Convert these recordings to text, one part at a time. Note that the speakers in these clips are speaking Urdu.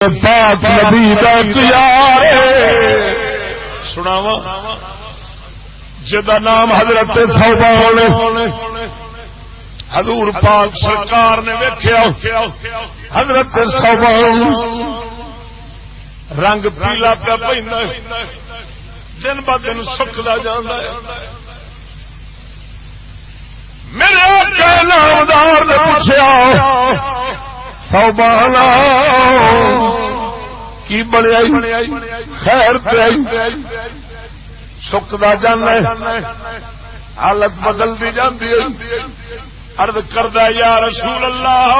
پاک نبی دا یار سناوا جدا نام حضرت ثوبان حضور پاک سرکار نے ویکھیا حضرت ثوبان رنگ پیلا پیا پیندا دن ب دن سکدا جاندا ہے. میرے آقا نامدار نے پوچھا ثوبان کی بڑی خیر پہ سکدا جانا حالت بدلتی جاتی ہے. عرض کردا یا رسول اللہ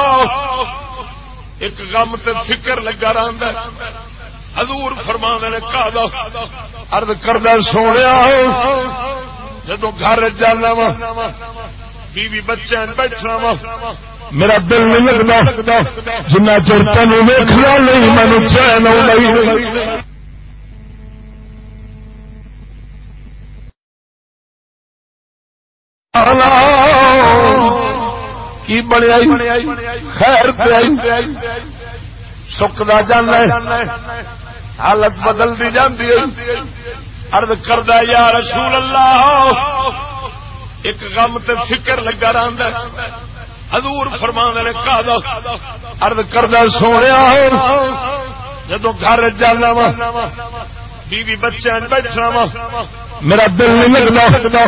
ایک غم تے فکر لگا رہندا حضور فرماندے نے کہا عرض کردا سونیا جدوں گھر جانا وا بیوی بچے بیٹھنا وا میرا دل نہیں لگتا جنہ چر تین ویکھنا نہیں مینوں چین نہیں. کی بڑی خیر پہ سکدا جانا حالت بدلتی جاتی ہے. عرض کردا یا رسول اللہ ایک غم تے فکر لگا رہندا حضور فرماندے نے کہا عرض کردا سونیا جدوں گھر جانا وا بیوی بچے بیٹھنا وا میرا دل نہیں لگتا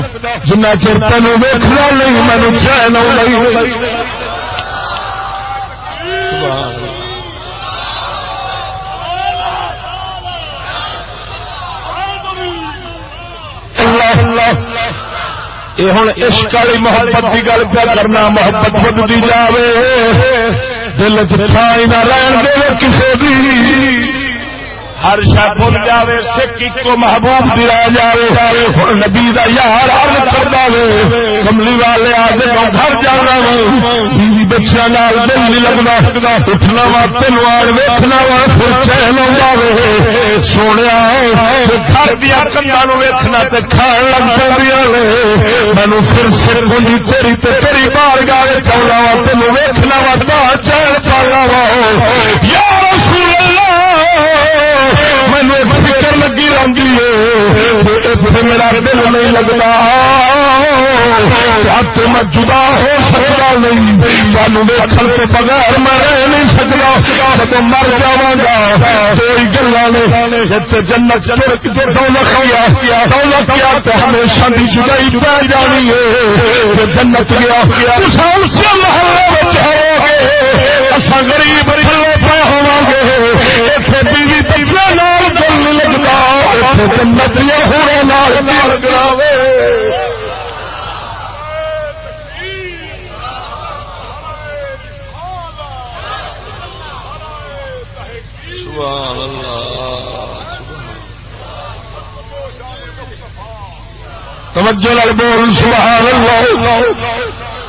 جنہ چر تین ویکھنا نہیں مینوں چین نہیں. یہ ہوں عشق والی محبت کی گل پہ کرنا. محبت بدتی جاوے دل چائی نہ رہن دے کسی بھی ہر شاید بھول جاوے سکھ کو محبوب دیا جاوے. ہوں نبی دا یار عرض کردا وے کملی والے آدھے کو گھر جانا وا بیوی بچیاں نال دل نہیں لگدا اٹھنا وا تینوں آڑ ویکھنا وا پھر چین آوندا وے. سونیا گھر دیا کناں نوں ویکھنا تے کھان لگ پیندیاں نے مینوں پھر سر ہوندی تیری تے تیری بارگاہ وچ آونا وا تینوں ویکھنا وا تا چین پانا وا. یا رسول اللہ مینو فکر لگی رہتی ہے میرا دل نہیں لگتا میں جدا ہو سکتا نہیں سانو ویکھن کے بغیر میں رہ نہیں سکتا. جب مر جاگا کوئی گلا نے جنت دولت کیا تو ہمیشہ کی جدائی پہ جانی ہے. جنت گیا اصا غریب تھلے پہ ہوا گے بیوی بچے نال دل نہیں لگتا جنت ہورے نال لگنا وے. سبحان اللہ توجہ لال بول سبحان اللہ.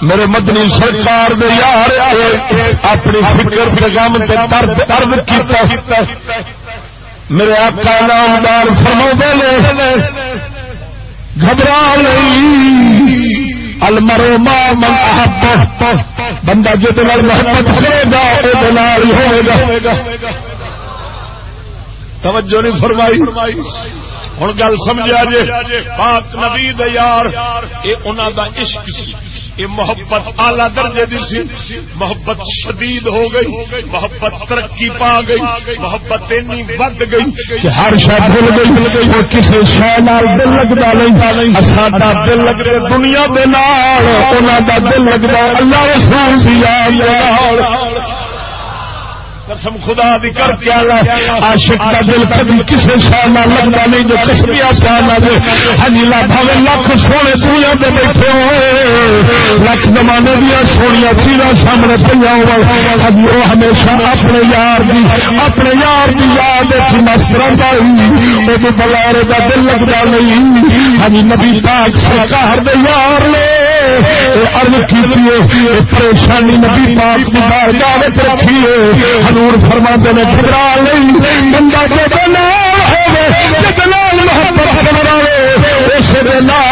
میرے مدنی سرکار دے یار اپنی فکر پیغام تے درد عرض کیتا. میرے آقا نامدار فرماندے نے گھبرا نہیں المرء ما من احب بندہ جے نال محبت کرے گا او نال ہی ہوے گا. توجہ نہیں فرمائی. ہن گل سمجھا جے پاک نبی دے یار اے انہاں دا عشق سی. یہ محبت اعلی درجے دی سی. محبت شدید ہو گئی محبت ترقی پا گئی محبت اتنی ود گئی کہ ہر شے بھول گئی اور کسی شے نال دل لگدا نہیں. ساڈا دل لگے دنیا دے نال انہاں دا دل لگدا اللہ رسول دی یاد نال. قسم خدا دی کر کے عاشق کا دل کبھی کسی شاہ نہ لگتا نہیں جو کسبی آسان نہ دے. ہنیلا بھاوے لکھ سونے دنیا دے بیٹھے ہوئے لکھ زمانے دیا سونیا چیزاں سامنے پہ وہ ہمیشہ اپنے یار دی یاد مست رہتا ہی وہ بلارے کا دل لگتا نہیں. ہنی نبی پاک سرکار دے یار نے عرض کی پریشانی نبی پاک کی بارگاہ وچ رکھی ہے. حضور فرماندے نے گھبرا نہیں بندہ جے نال ہوے جے نال محبت کرے اس دے نال